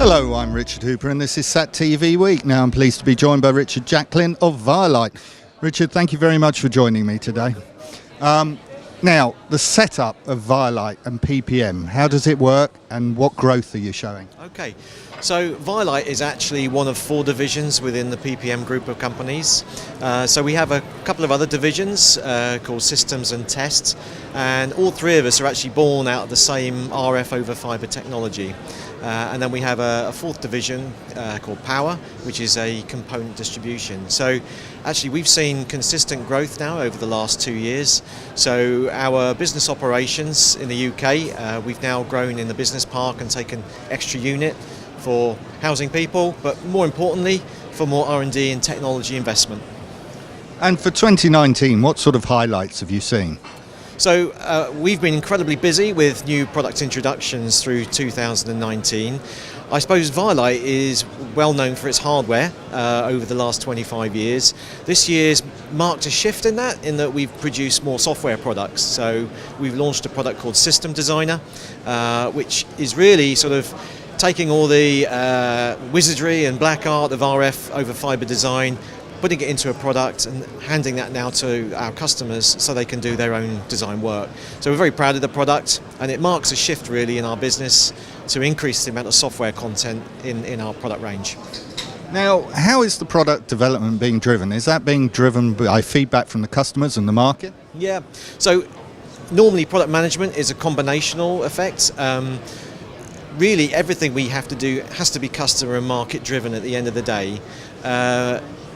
Hello, I'm Richard Hooper and this is SatTV Week. Now I'm pleased to be joined by Richard Jacklin of ViaLite. Richard, thank you very much for joining me today. Now, the setup of ViaLite and PPM, how does it work and what growth are you showing? Okay, so ViaLite is actually one of 4 divisions within the PPM group of companies. So we have a couple of other divisions called Systems and Tests, and all 3 of us are actually born out of the same RF over fiber technology. And then we have a 4th division called Power, which is a component distribution. So actually we've seen consistent growth now over the last 2 years. So our business operations in the UK, we've now grown in the business park and taken extra unit for housing people, but more importantly for more R&D and technology investment. And for 2019, what sort of highlights have you seen? So we've been incredibly busy with new product introductions through 2019. I suppose ViaLite is well known for its hardware over the last 25 years. This year's marked a shift in that we've produced more software products. So we've launched a product called System Designer, which is really sort of taking all the wizardry and black art of RF over fiber design, putting it into a product and handing that now to our customers so they can do their own design work. So we're very proud of the product, and it marks a shift really in our business to increase the amount of software content in our product range. Now, how is the product development being driven? Is that being driven by feedback from the customers and the market? Yeah, so normally product management is a combinational effect. Really everything we have to do has to be customer and market driven at the end of the day.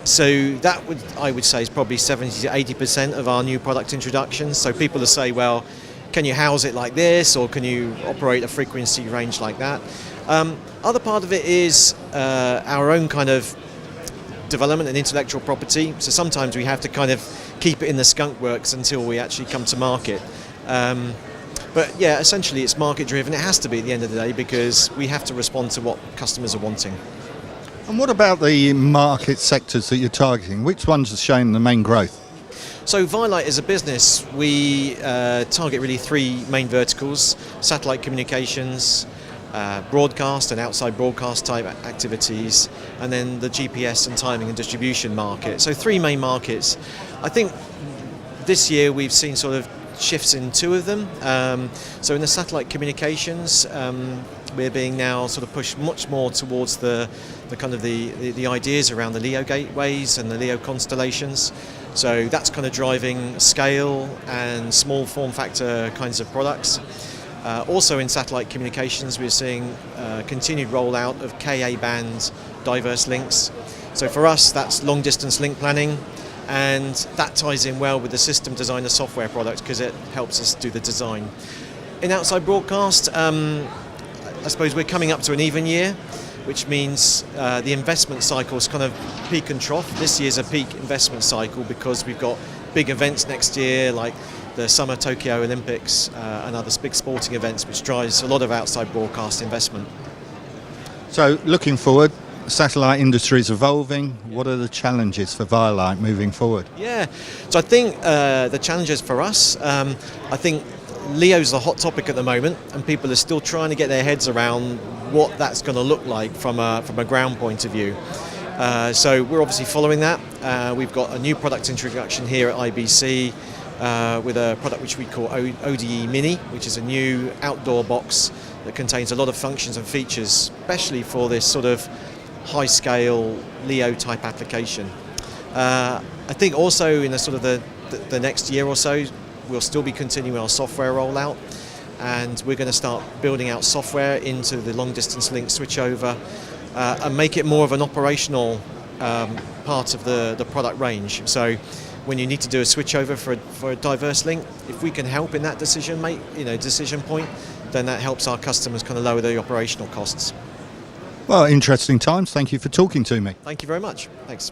So that I would say is probably 70 to 80% of our new product introductions. So people will say, well, can you house it like this, or can you operate a frequency range like that? Other part of it is our own kind of development and intellectual property. So sometimes we have to kind of keep it in the skunk works until we actually come to market. But yeah, essentially it's market driven. It has to be at the end of the day because we have to respond to what customers are wanting. And what about the market sectors that you're targeting? Which ones are showing the main growth? So ViaLite as a business, we target really 3 main verticals: satellite communications, broadcast and outside broadcast type activities, and then the GPS and timing and distribution market. So 3 main markets. I think this year we've seen sort of shifts in 2 of them. So in the satellite communications, we're being now sort of pushed much more towards the kind of the ideas around the LEO gateways and the LEO constellations. So that's kind of driving scale and small form factor kinds of products. Also in satellite communications, we're seeing continued rollout of Ka band diverse links. So for us, that's long distance link planning. And that ties in well with the System Designer software product because it helps us do the design. In outside broadcast, I suppose we're coming up to an even year, which means the investment cycle is kind of peak and trough. This year's a peak investment cycle because we've got big events next year like the Summer Tokyo Olympics and other big sporting events, which drives a lot of outside broadcast investment. So looking forward, satellite industry is evolving. What are the challenges for ViaLite moving forward? Yeah, so I think the challenges for us, I think LEO's the hot topic at the moment, and people are still trying to get their heads around what that's going to look like from a ground point of view. So we're obviously following that. We've got a new product introduction here at IBC with a product which we call ODE-MINI, which is a new outdoor box that contains a lot of functions and features, especially for this sort of high-scale LEO type application. I think also in the sort of the next year or so, we'll still be continuing our software rollout, and we're going to start building out software into the long-distance link switchover and make it more of an operational part of the product range. So when you need to do a switchover for a diverse link, if we can help in that decision point, then that helps our customers kind of lower the operational costs. Well, interesting times. Thank you for talking to me. Thank you very much. Thanks.